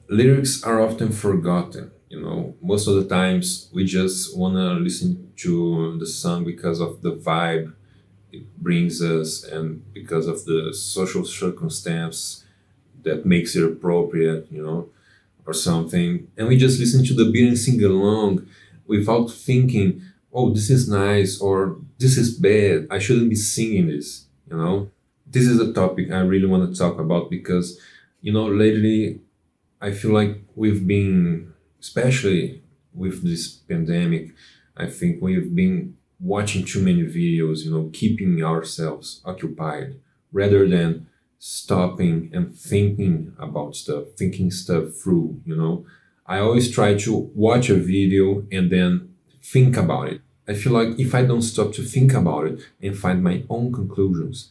Lyrics are often forgotten. Most of the times we just want to listen to the song because of the vibe it brings us and because of the social circumstance that makes it appropriate, or something. And we just listen to the beat and sing along without thinking, oh, this is nice or this is bad. I shouldn't be singing this. This is a topic I really want to talk about because, lately I feel like we've been, especially with this pandemic, I think we've been watching too many videos, keeping ourselves occupied rather than stopping and thinking stuff through. I always try to watch a video and then think about it. I feel like if I don't stop to think about it and find my own conclusions,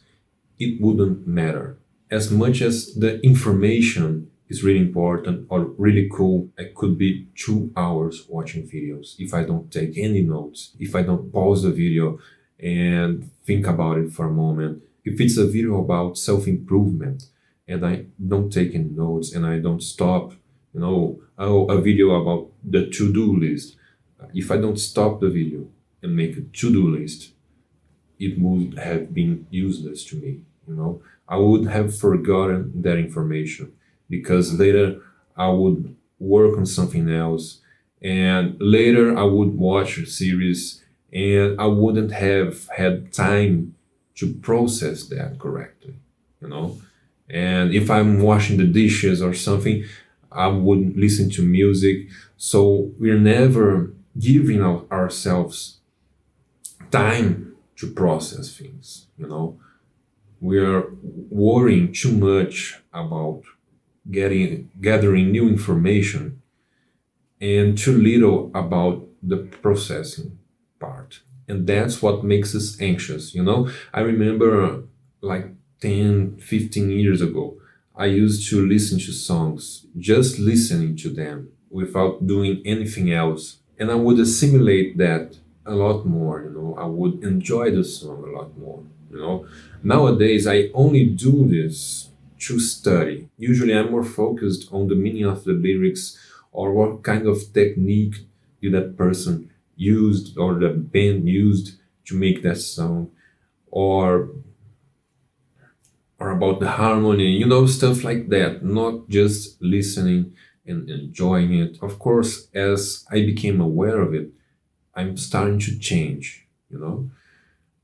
it wouldn't matter. As much as the information is really important or really cool, I could be 2 hours watching videos if I don't take any notes, if I don't pause the video and think about it for a moment. If it's a video about self improvement and I don't take any notes and I don't stop, a video about the to do list. If I don't stop the video and make a to do list, it would have been useless to me. I would have forgotten that information because later I would work on something else and later I would watch a series and I wouldn't have had time to process that correctly. And if I'm washing the dishes or something, I would listen to music. So we're never giving ourselves time to process things. We are worrying too much about gathering new information and too little about the processing part. And that's what makes us anxious. I remember like 10, 15 years ago, I used to listen to songs, just listening to them without doing anything else. And I would assimilate that a lot more. I would enjoy the song a lot more. Nowadays, I only do this to study. Usually, I'm more focused on the meaning of the lyrics or what kind of technique did that person used or the band used to make that song, or about the harmony, stuff like that, not just listening and enjoying it. Of course, as I became aware of it, I'm starting to change.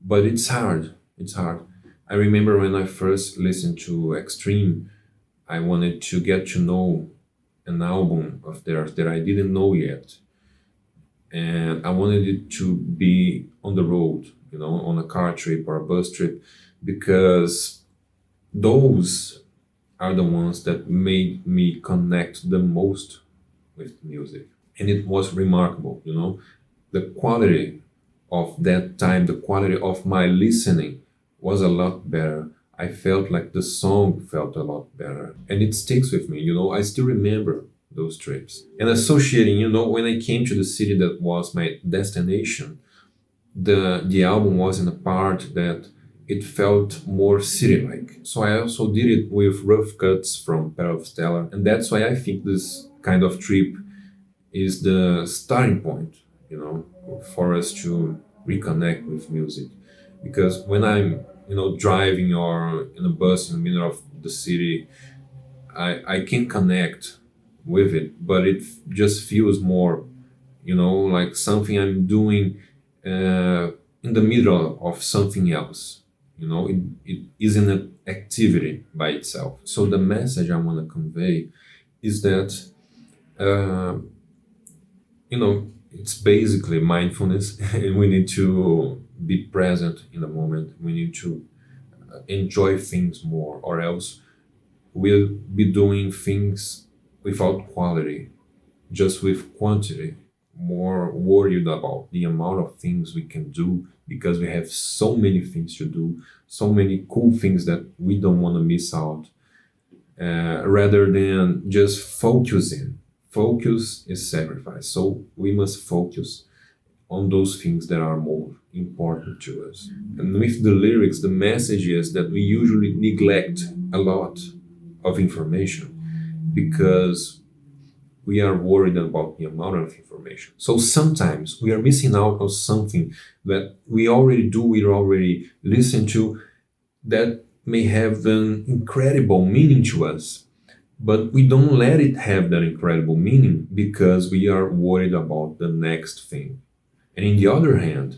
But it's hard. It's hard. I remember when I first listened to Extreme, I wanted to get to know an album of theirs that I didn't know yet. And I wanted it to be on the road, on a car trip or a bus trip, because those are the ones that made me connect the most with music. And it was remarkable. The quality of that time, the quality of my listening was a lot better. I felt like the song felt a lot better. And it sticks with me. I still remember those trips. And associating, when I came to the city that was my destination, the album was in a part that it felt more city-like. So I also did it with rough cuts from Pair of Stellar. And that's why I think this kind of trip is the starting point, for us to reconnect with music. Because when I'm driving or in a bus in the middle of the city, I can connect with it, but it just feels more, like something I'm doing in the middle of something else. It isn't an activity by itself. So the message I want to convey is that uh, it's basically mindfulness, and we need to be present in the moment. We need to enjoy things more, or else we'll be doing things without quality, just with quantity, more worried about the amount of things we can do because we have so many things to do, so many cool things that we don't want to miss out, rather than just focusing. Focus is sacrifice. So we must focus on those things that are more important to us. And with the lyrics, the message is that we usually neglect a lot of information because we are worried about the amount of information. So sometimes we are missing out on something that we already listen to, that may have an incredible meaning to us, but we don't let it have that incredible meaning because we are worried about the next thing. And in the other hand,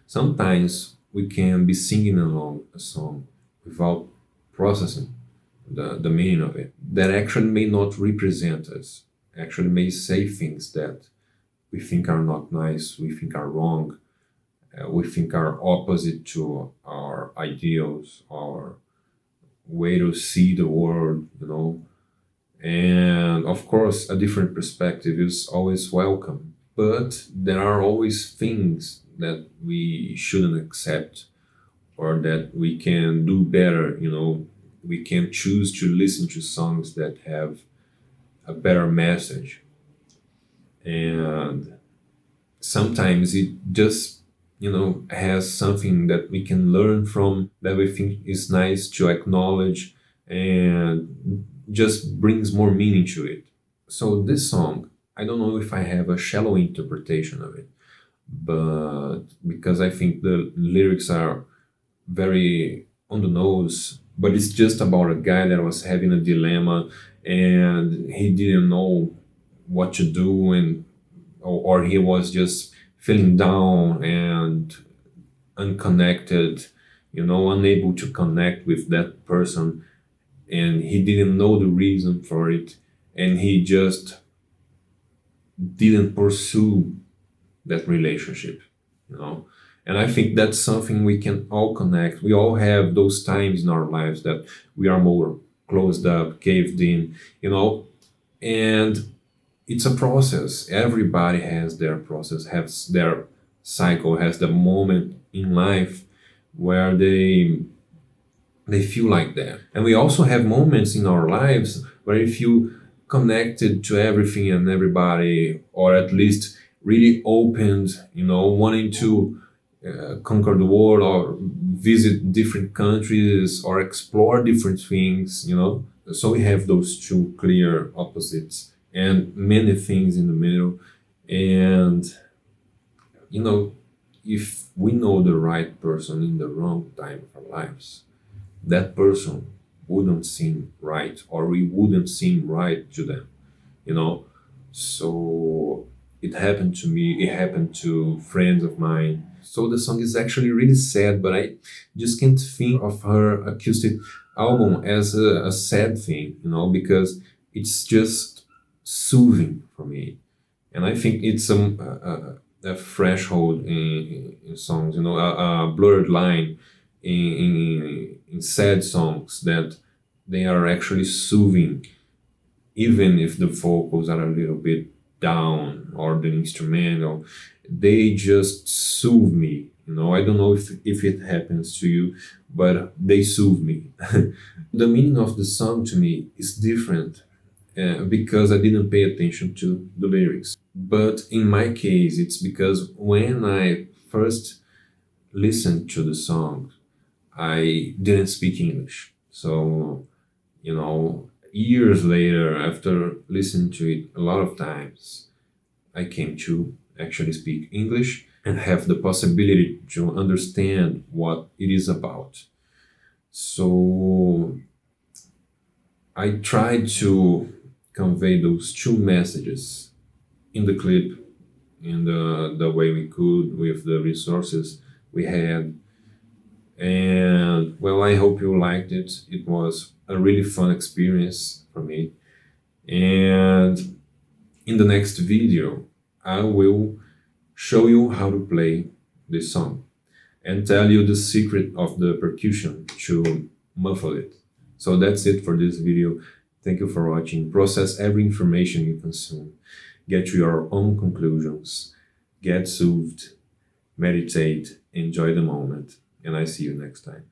sometimes we can be singing along a song without processing the meaning of it, that actually may not represent us, actually may say things that we think are not nice, we think are wrong, we think are opposite to our ideals, our way to see the world, And of course, a different perspective is always welcome, but there are always things that we shouldn't accept or that we can do better. We can choose to listen to songs that have a better message. And sometimes it just, has something that we can learn from, that we think is nice to acknowledge, and just brings more meaning to it. So this song, I don't know if I have a shallow interpretation of it, but because I think the lyrics are very on the nose, but it's just about a guy that was having a dilemma and he didn't know what to do, and or he was just feeling down and unconnected, unable to connect with that person, and he didn't know the reason for it, and he just didn't pursue that relationship, And I think that's something we can all connect. We all have those times in our lives that we are more closed up, caved in, and it's a process. Everybody has their process, has their cycle, has the moment in life where they feel like that. And we also have moments in our lives where we feel connected to everything and everybody, or at least really opened, wanting to conquer the world or visit different countries or explore different things, So we have those two clear opposites and many things in the middle. And, if we know the right person in the wrong time of our lives, that person wouldn't seem right, or we wouldn't seem right to them, So it happened to me, it happened to friends of mine. So the song is actually really sad, but I just can't think of her acoustic album as a sad thing, because it's just soothing for me. And I think it's a threshold in songs, a blurred line in sad songs, that they are actually soothing, even if the vocals are a little bit down or the instrumental, they just soothe me. I don't know if it happens to you, but they soothe me. The meaning of the song to me is different because I didn't pay attention to the lyrics. But in my case, it's because when I first listened to the song, I didn't speak English. So, years later, after listening to it a lot of times, I came to actually speak English and have the possibility to understand what it is about. So I tried to convey those two messages in the clip, in the way we could, with the resources we had. And well, I hope you liked it. It was a really fun experience for me. And in the next video, I will show you how to play this song and tell you the secret of the percussion to muffle it. So that's it for this video. Thank you for watching. Process every information you consume. Get to your own conclusions. Get soothed. Meditate. Enjoy the moment. And I see you next time.